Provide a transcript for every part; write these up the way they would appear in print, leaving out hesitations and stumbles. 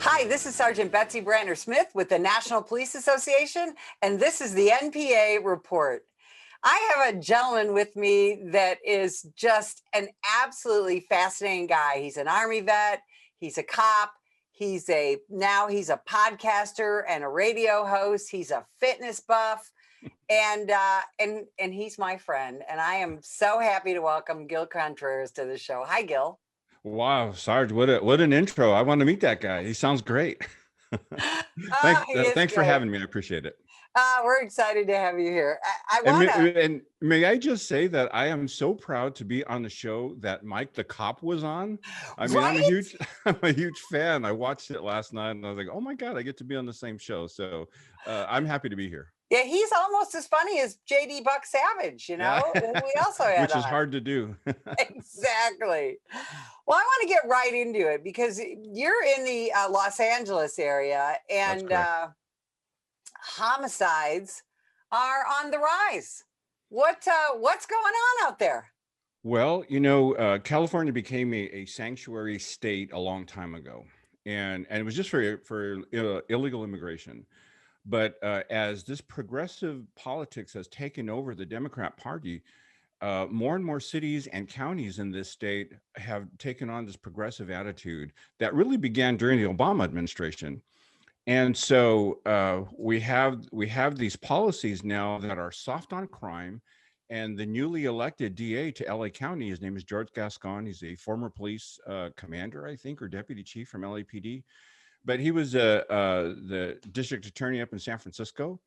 Hi, this is Sergeant Betsy Brantner Smith with the National Police Association, and this is the NPA Report. I have a gentleman with me that is just an absolutely fascinating guy. He's an Army vet, he's a cop, now he's a podcaster and a radio host, he's a fitness buff, and he's my friend. And I am so happy to welcome Gil Contreras to the show. Hi, Gil. Wow, Sarge, what an intro. I want to meet that guy. He sounds great. Thanks for having me. I appreciate it. We're excited to have you here. And may I just say that I am so proud to be on the show that Mike the cop was on. I mean, right? I'm a huge fan. I watched it last night and I was like, oh my God, I get to be on the same show. So I'm happy to be here. Yeah, he's almost as funny as JD Buck Savage, you know, we also had which is hard to do. Exactly. Well, I want to get right into it because you're in the Los Angeles area, and homicides are on the rise. What's going on out there? Well, you know, California became a sanctuary state a long time ago, and it was just for illegal immigration. But as this progressive politics has taken over the Democrat Party, more and more cities and counties in this state have taken on this progressive attitude that really began during the Obama administration. And so we have these policies now that are soft on crime. And the newly elected DA to LA County, his name is George Gascon. He's a former police commander, I think, or deputy chief from LAPD. But he was the district attorney up in San Francisco.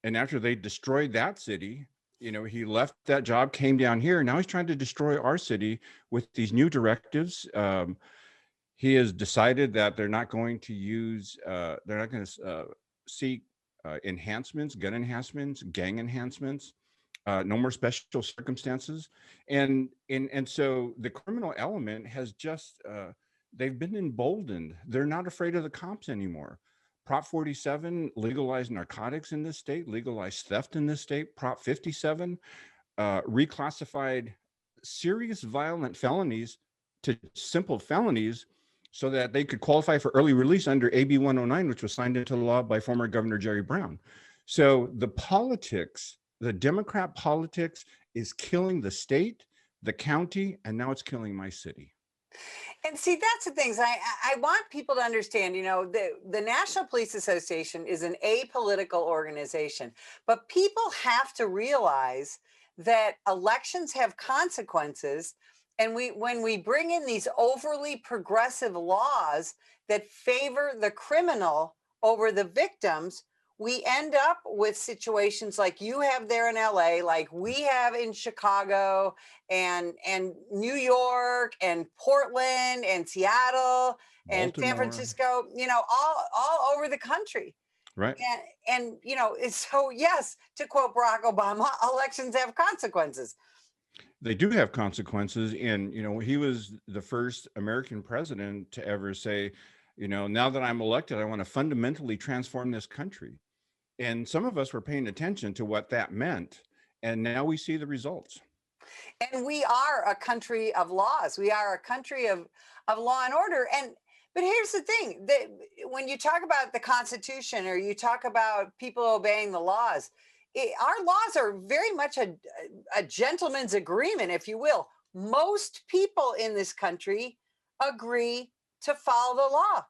And after they destroyed that city, you know, he left that job, came down here. Now he's trying to destroy our city with these new directives. He has decided that they're not going to seek enhancements, gun enhancements, gang enhancements, no more special circumstances. And so the criminal element has just, they've been emboldened. They're not afraid of the cops anymore. Prop 47 legalized narcotics in this state, legalized theft in this state. Prop 57 reclassified serious violent felonies to simple felonies so that they could qualify for early release under AB 109, which was signed into law by former Governor Jerry Brown. So the politics, the Democrat politics is killing the state, the county, and now it's killing my city. And see, that's the things I want people to understand. You know, the National Police Association is an apolitical organization, but people have to realize that elections have consequences. And when we bring in these overly progressive laws that favor the criminal over the victims, we end up with situations like you have there in LA, like we have in Chicago and New York and Portland and Seattle and Baltimore. San Francisco, you know, all over the country. Right. And you know, so yes, to quote Barack Obama, elections have consequences. They do have consequences. And, you know, he was the first American president to ever say, you know, now that I'm elected, I want to fundamentally transform this country. And some of us were paying attention to what that meant. And now we see the results. And we are a country of laws. We are a country of law and order. But here's the thing, that when you talk about the Constitution or you talk about people obeying the laws, our laws are very much a gentleman's agreement, if you will. Most people in this country agree to follow the law.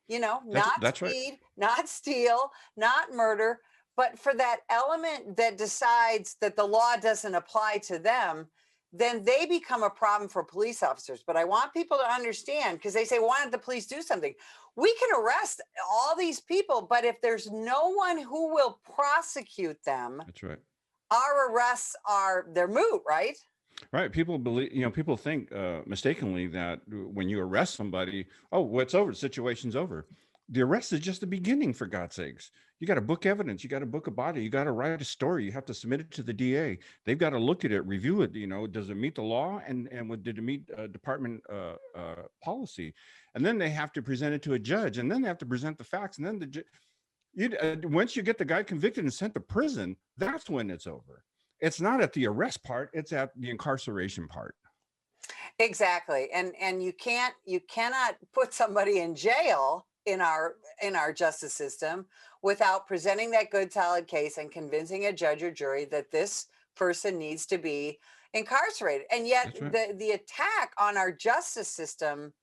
You know, not speed, right, not steal, not murder, but for that element that decides that the law doesn't apply to them, then they become a problem for police officers. But I want people to understand, because they say, why don't the police do something? We can arrest all these people, but if there's no one who will prosecute them, that's right, our arrests they're moot, right? Right. People believe, you know, people think mistakenly that when you arrest somebody, oh, well, it's over. The situation's over. The arrest is just the beginning, for God's sakes. You got to book evidence. You got to book a body. You got to write a story. You have to submit it to the DA. They've got to look at it, review it. You know, does it meet the law? And did it meet department policy? And then they have to present it to a judge. And then they have to present the facts. And then once you get the guy convicted and sent to prison, that's when it's over. It's not at the arrest part, it's at the incarceration part. Exactly. And you cannot put somebody in jail in our justice system without presenting that good solid case and convincing a judge or jury that this person needs to be incarcerated. And yet That's right. the attack on our justice system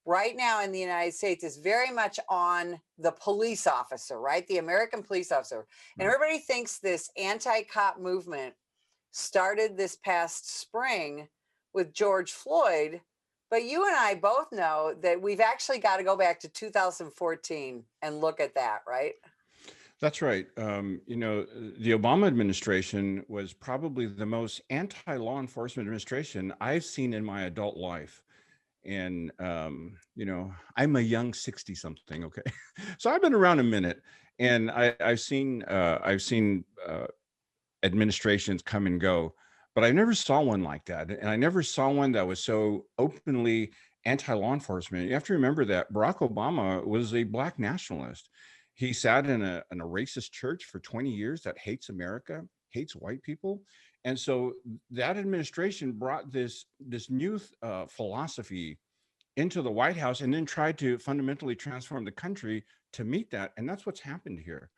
right now in the United States is very much on the police officer, right? The American police officer. And Right. everybody thinks this anti-cop movement started this past spring with George Floyd, but you and I both know that we've actually got to go back to 2014 and look at that, right? That's right. The Obama administration was probably the most anti-law enforcement administration I've seen in my adult life. And I'm a young 60 something. Okay. So I've been around a minute, and I've seen administrations come and go, but I never saw one like that. And I never saw one that was so openly anti-law enforcement. You have to remember that Barack Obama was a black nationalist. He sat in a racist church for 20 years that hates America, hates white people. And so that administration brought this new philosophy into the White House, and then tried to fundamentally transform the country to meet that. And that's what's happened here.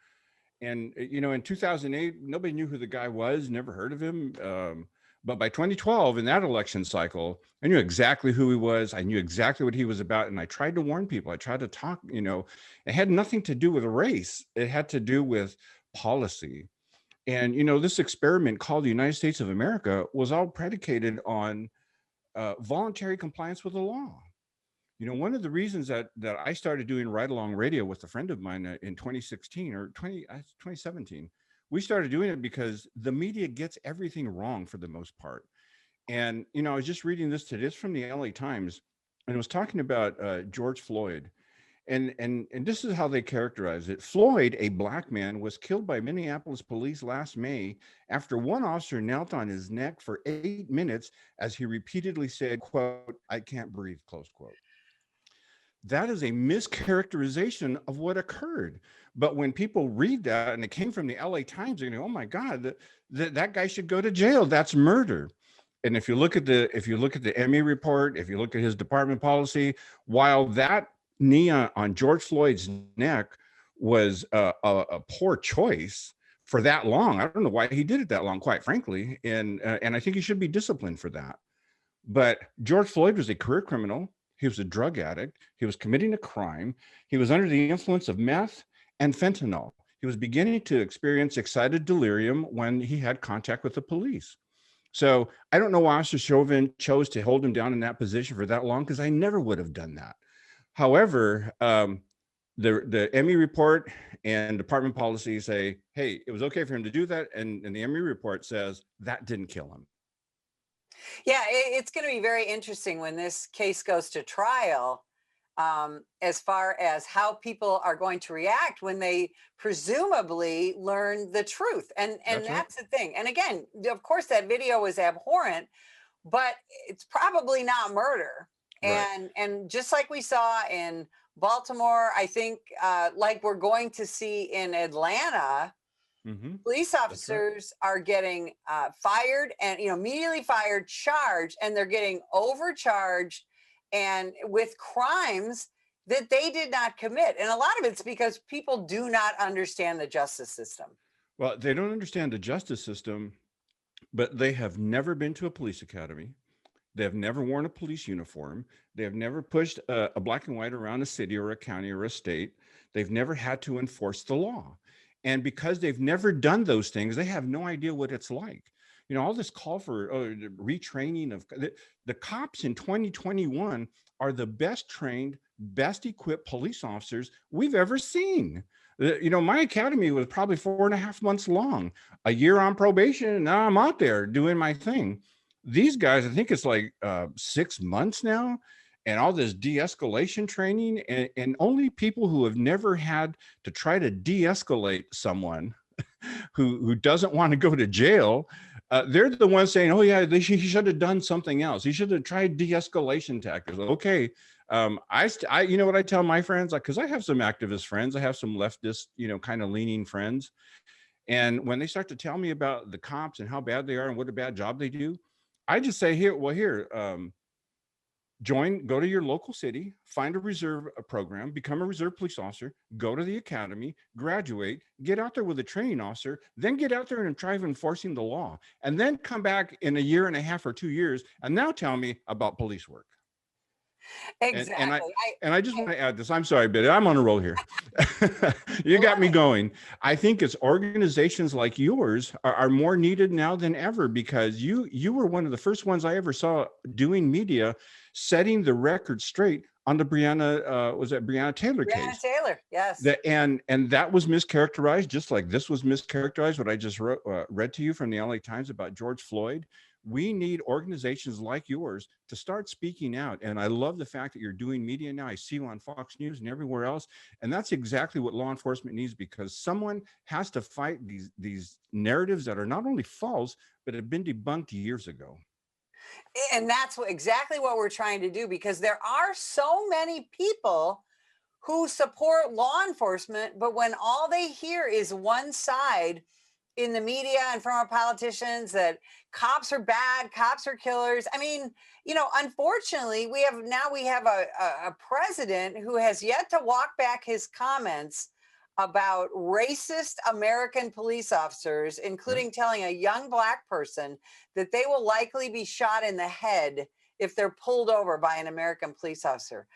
And in 2008, nobody knew who the guy was, never heard of him. But by 2012, in that election cycle, I knew exactly who he was. I knew exactly what he was about. And I tried to warn people. I tried to talk, it had nothing to do with race. It had to do with policy. And, this experiment called the United States of America was all predicated on voluntary compliance with the law. One of the reasons that I started doing ride along radio with a friend of mine in 2016 or 2017, we started doing it because the media gets everything wrong for the most part. And I was just reading this today. It's from the LA Times, and it was talking about George Floyd. And this is how they characterize it. Floyd, a black man, was killed by Minneapolis police last May after one officer knelt on his neck for 8 minutes as he repeatedly said, quote, "I can't breathe," close quote. That is a mischaracterization of what occurred. But when people read that, and it came from the LA Times, they go, "Oh my God, that guy should go to jail. That's murder." And if you look at the NPA report, if you look at his department policy, while that knee on George Floyd's neck was a poor choice for that long, I don't know why he did it that long, quite frankly, and I think he should be disciplined for that. But George Floyd was a career criminal. He was a drug addict. He was committing a crime. He was under the influence of meth and fentanyl. He was beginning to experience excited delirium when he had contact with the police. So I don't know why Officer Chauvin chose to hold him down in that position for that long, because I never would have done that. However, the NPA report and department policy say, hey, it was okay for him to do that. And the NPA report says that didn't kill him. Yeah, it's going to be very interesting when this case goes to trial, as far as how people are going to react when they presumably learn the truth. And That's right. that's the thing. And again, of course, that video was abhorrent, but it's probably not murder. Right. And just like we saw in Baltimore, I think, like we're going to see in Atlanta, Mm-hmm. police That's right. officers are getting fired and immediately fired, charged, and they're getting overcharged and with crimes that they did not commit. And a lot of it's because people do not understand the justice system. Well, they don't understand the justice system, but they have never been to a police academy. They have never worn a police uniform. They have never pushed a black and white around a city or a county or a state. They've never had to enforce the law. And because they've never done those things, they have no idea what it's like. All this call for retraining of the cops in 2021 are the best trained, best equipped police officers we've ever seen. My academy was probably 4.5 months long, a year on probation, and now I'm out there doing my thing. These guys, I think it's like 6 months now, and all this de-escalation training, and only people who have never had to try to de-escalate someone who doesn't want to go to jail, they're the ones saying, "Oh yeah, he should have done something else. He should have tried de-escalation tactics." Okay, I you know what I tell my friends, because I have some activist friends, I have some leftist, kind of leaning friends, and when they start to tell me about the cops and how bad they are and what a bad job they do, I just say, here, Go to your local city, find a reserve program, become a reserve police officer, go to the academy, graduate, get out there with a training officer, then get out there and try enforcing the law, and then come back in a year and a half or 2 years, and now tell me about police work. And and I Exactly. and I just want to add this. I'm sorry, but I'm on a roll here. You got Love me it. going. I think it's organizations like yours are more needed now than ever, because you were one of the first ones I ever saw doing media, setting the record straight on the Breonna Taylor Breonna case. Taylor. Yes. And that was mischaracterized, just like this was mischaracterized. What I just read to you from the LA Times about George Floyd. We need organizations like yours to start speaking out. And I love the fact that you're doing media now. I see you on Fox News and everywhere else. And that's exactly what law enforcement needs, because someone has to fight these narratives that are not only false, but have been debunked years ago. And that's exactly what we're trying to do, because there are so many people who support law enforcement, but when all they hear is one side in the media and from our politicians, that cops are bad, cops are killers. I mean, unfortunately, we have a president who has yet to walk back his comments about racist American police officers, Right. including telling a young Black person that they will likely be shot in the head if they're pulled over by an American police officer.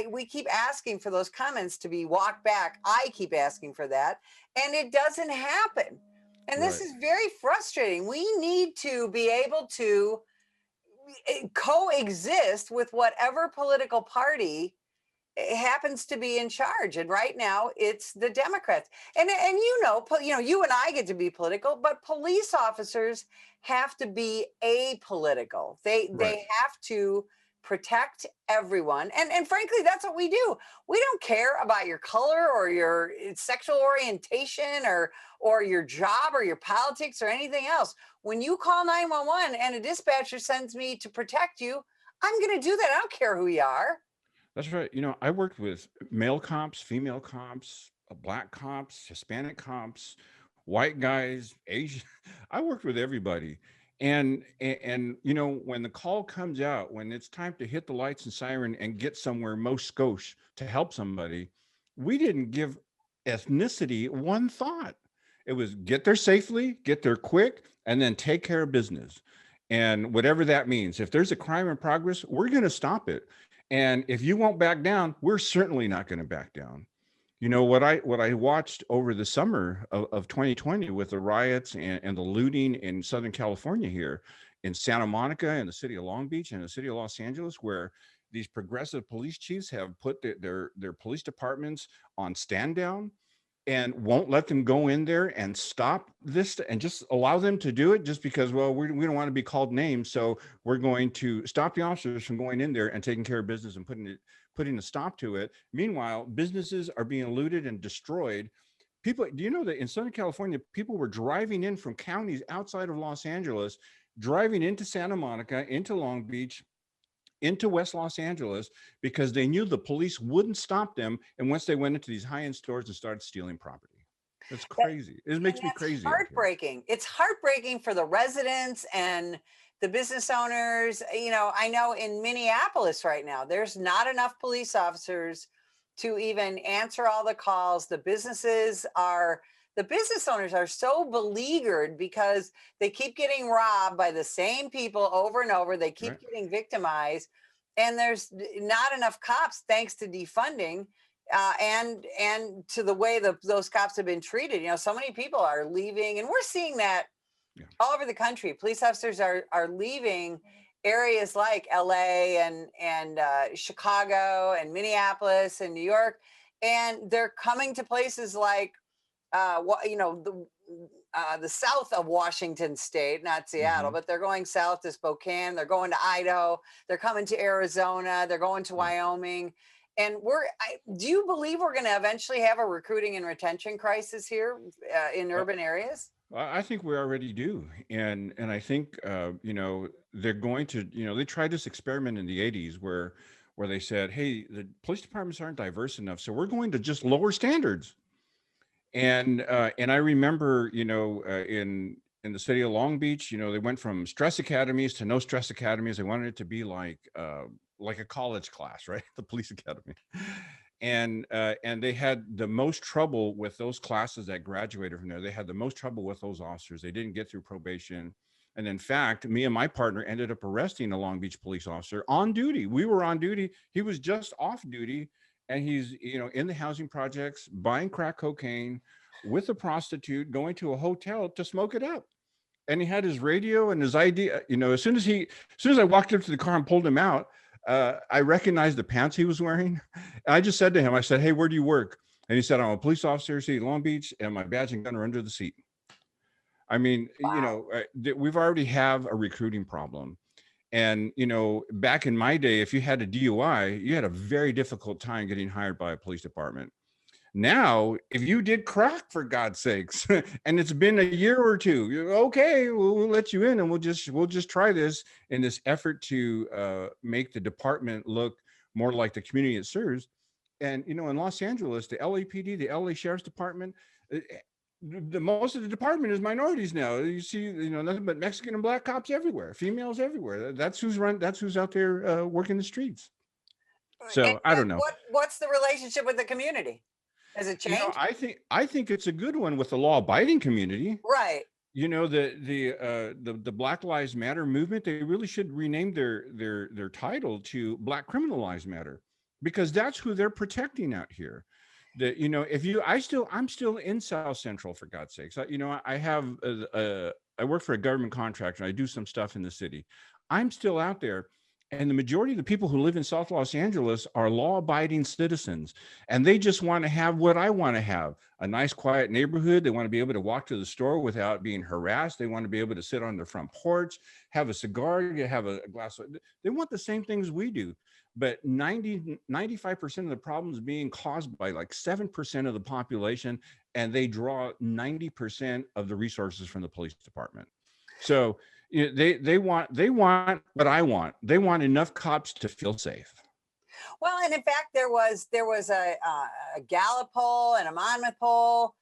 We keep asking for those comments to be walked back. I keep asking for that, and it doesn't happen. And this Right. is very frustrating. We need to be able to coexist with whatever political party happens to be in charge, and right now it's the Democrats. And you and I get to be political, but police officers have to be apolitical. Right. They have to protect everyone, and frankly, that's what we do. We don't care about your color or your sexual orientation or your job or your politics or anything else. When you call 911 and a dispatcher sends me to protect you, I'm going to do that. I don't care who you are. That's right. I worked with male cops, female cops, black cops, Hispanic cops, white guys, Asian. I worked with everybody. And when the call comes out, when it's time to hit the lights and siren and get somewhere, most Scotia, to help somebody, we didn't give ethnicity one thought. It was get there safely, get there quick, and then take care of business. And whatever that means, if there's a crime in progress, we're going to stop it. And if you won't back down, we're certainly not going to back down. What I watched over the summer of 2020 with the riots and the looting in Southern California, here in Santa Monica and the city of Long Beach and the city of Los Angeles, where these progressive police chiefs have put their police departments on stand down and won't let them go in there and stop this and just allow them to do it, just because, well, we don't want to be called names, so we're going to stop the officers from going in there and taking care of business and putting a stop to it. Meanwhile, businesses are being looted and destroyed. People, do you know that in Southern California, people were driving in from counties outside of Los Angeles, driving into Santa Monica, into Long Beach, into West Los Angeles, because they knew the police wouldn't stop them. And once they went into these high-end stores and started stealing property. That's That, crazy. It and makes me that's crazy out here. heartbreaking. It's heartbreaking for the residents and the business owners. I know in Minneapolis right now, there's not enough police officers to even answer all the calls. The business owners are so beleaguered because they keep getting robbed by the same people over and over. They keep Right. getting victimized, and there's not enough cops thanks to defunding, and to the way those cops have been treated. So many people are leaving, and we're seeing that Yeah. all over the country. Police officers are leaving areas like LA and Chicago and Minneapolis and New York, and they're coming to places like the south of Washington State, not Seattle, Mm-hmm. but they're going south to Spokane. They're going to Idaho. They're coming to Arizona. They're going to Yeah. Wyoming. And do you believe we're going to eventually have a recruiting and retention crisis here in Uh, urban areas? I think we already do, and I think they're going to, they tried this experiment in the '80s where they said, hey, the police departments aren't diverse enough, so we're going to just lower standards. And I remember, in in the city of Long Beach. They went from stress academies to no stress academies. They wanted it to be like a college class, right? The police academy. And they had the most trouble with those classes that graduated from there. They had the most trouble with those officers. They didn't get through probation. And in fact, me and my partner ended up arresting a Long Beach police officer on duty. We were on duty. He was just off duty. And he's, in the housing projects, buying crack cocaine with a prostitute, going to a hotel to smoke it up. And he had his radio and his ID. As soon as I walked up to the car and pulled him out, I recognized the pants he was wearing. And I just said to him, I said, "Hey, where do you work?" And he said, "I'm a police officer, City of Long Beach, and my badge and gun are under the seat." I mean, Wow. we've already have a recruiting problem. And, back in my day, if you had a DUI, you had a very difficult time getting hired by a police department. Now, if you did crack, for God's sakes, and it's been a year or two, okay, we'll let you in, and we'll just try this in this effort to make the department look more like the community it serves. And in Los Angeles, the LAPD, the LA Sheriff's Department, the most of the department is minorities now. You see, nothing but Mexican and black cops everywhere, females everywhere. That's who's out there working the streets. So I don't know. What's the relationship with the community? Has it changed? I think it's a good one with the law-abiding community. Right. The Black Lives Matter movement, they really should rename their title to Black Criminal Lives Matter, because that's who they're protecting out here. I'm still in South Central, for God's sakes. I work for a government contractor, and I do some stuff in the city. I'm still out there. And the majority of the people who live in South Los Angeles are law-abiding citizens, and they just want to have what I want to have: a nice, quiet neighborhood. They want to be able to walk to the store without being harassed. They want to be able to sit on their front porch, have a cigar, have a glass of. They want the same things we do, but 95% of the problems being caused by like 7% of the population, and they draw 90% of the resources from the police department. So they want what I want. They want enough cops to feel safe. Well, and in fact, there was a Gallup poll and a Monmouth poll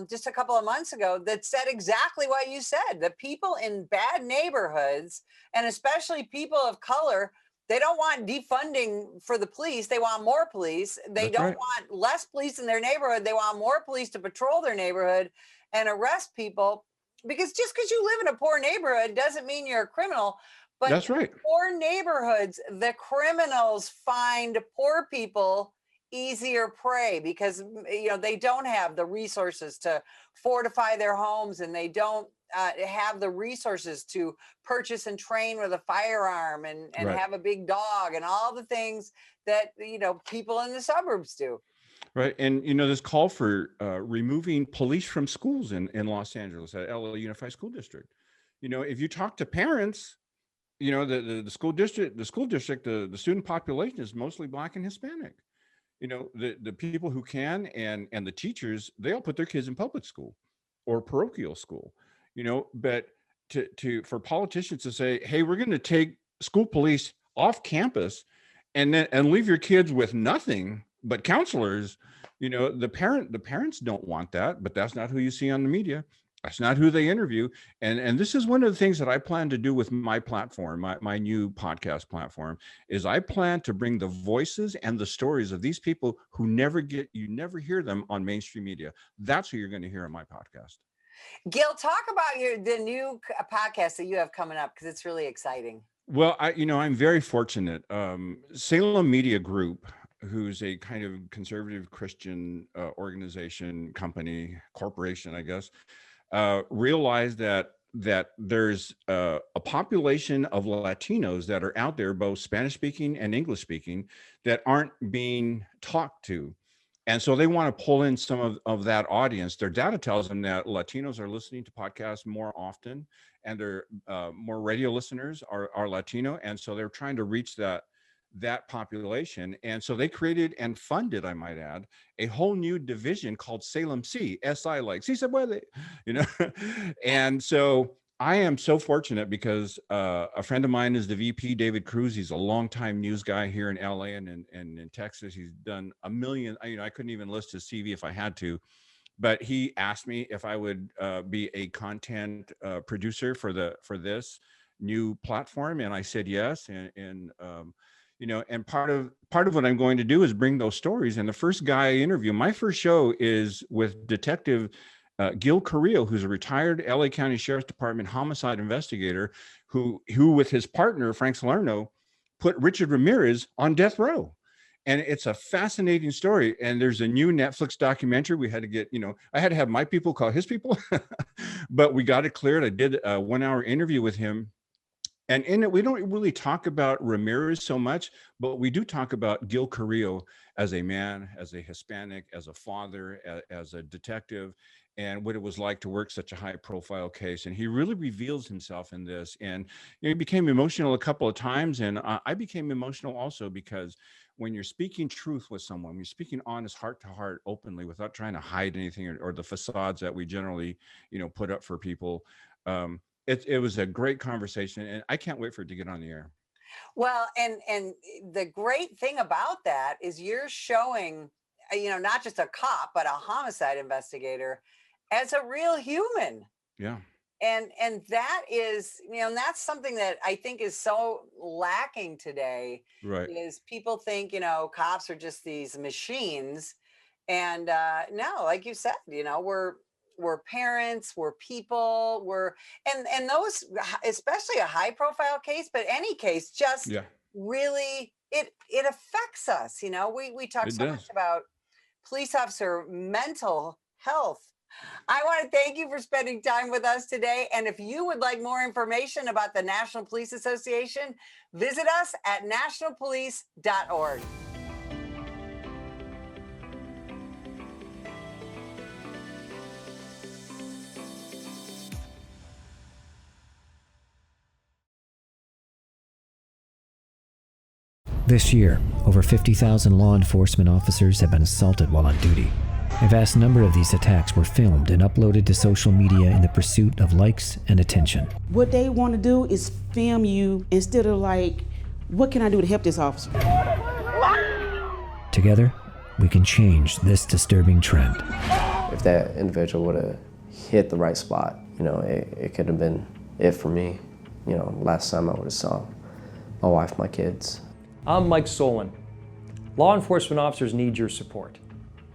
just a couple of months ago that said exactly what you said. The people in bad neighborhoods, and especially people of color, they don't want defunding for the police. They want more police. They That's don't right. want less police in their neighborhood. They want more police to patrol their neighborhood and arrest people. Because just because you live in a poor neighborhood doesn't mean you're a criminal. But That's right. poor neighborhoods, the criminals find poor people easier prey because they don't have the resources to fortify their homes, and they don't have the resources to purchase and train with a firearm and Right. have a big dog and all the things that people in the suburbs do. Right. And this call for removing police from schools in Los Angeles at LA Unified School District. If you talk to parents, the school district, the student population is mostly Black and Hispanic. The people who can, and the teachers, they all put their kids in public school or parochial school. But for politicians to say, "Hey, we're going to take school police off campus and leave your kids with nothing but counselors," the parents don't want that. But that's not who you see on the media. That's not who they interview. And this is one of the things that I plan to do with my platform, my new podcast platform, is I plan to bring the voices and the stories of these people who you never hear them on mainstream media. That's who you're going to hear on my podcast. Gil, talk about the new podcast that you have coming up, because it's really exciting. Well, I'm very fortunate. Salem Media Group, who's a kind of conservative Christian organization, company, corporation, I guess, realized that there's a population of Latinos that are out there, both Spanish speaking and English speaking, that aren't being talked to. And so they want to pull in some of that audience. Their data tells them that Latinos are listening to podcasts more often, and their more radio listeners are Latino. And so they're trying to reach that population. And so they created and funded, I might add, a whole new division called Salem Si, SI, like Si se puede, And so I am so fortunate because a friend of mine is the VP, David Cruz. He's a longtime news guy here in LA and in Texas. He's done a million, I couldn't even list his CV if I had to, but he asked me if I would be a content producer for this new platform, and I said yes. And part of what I'm going to do is bring those stories. And the first guy I interview, my first show is with Detective Gil Contreras, who's a retired LA County Sheriff's Department homicide investigator, who with his partner Frank Salerno put Richard Ramirez on death row. And it's a fascinating story. And there's a new Netflix documentary. We had to get, I had to have my people call his people, but we got it cleared. I did a 1-hour interview with him. And in it, we don't really talk about Ramirez so much, but we do talk about Gil Carrillo as a man, as a Hispanic, as a father, as a detective, and what it was like to work such a high profile case. And he really reveals himself in this. And he became emotional a couple of times. And I became emotional also, because when you're speaking truth with someone, when you're speaking honest, heart to heart, openly, without trying to hide anything or the facades that we generally, put up for people, it was a great conversation, and I can't wait for it to get on the air. Well, and the great thing about that is you're showing, not just a cop, but a homicide investigator as a real human. Yeah. And that is, and that's something that I think is so lacking today. Right. Is people think, cops are just these machines. And no, like you said, we're parents, we're people, and those, especially a high profile case, but any case, just Yeah. really it affects us. We talk It so does. much about police officer mental health. I want to thank you for spending time with us today. And if you would like more information about the National Police Association, visit us at nationalpolice.org. This year, over 50,000 law enforcement officers have been assaulted while on duty. A vast number of these attacks were filmed and uploaded to social media in the pursuit of likes and attention. What they want to do is film you instead of like, what can I do to help this officer? Together, we can change this disturbing trend. If that individual would have hit the right spot, it could have been it for me. Last time I would have saw my wife, my kids. I'm Mike Solon. Law enforcement officers need your support.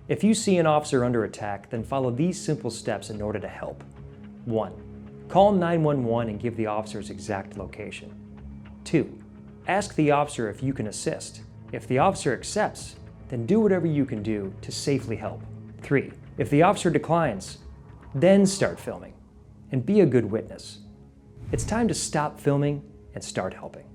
If you see an officer under attack, then follow these simple steps in order to help. 1. Call 911 and give the officer's exact location. 2. Ask the officer if you can assist. If the officer accepts, then do whatever you can do to safely help. 3. If the officer declines, then start filming and be a good witness. It's time to stop filming and start helping.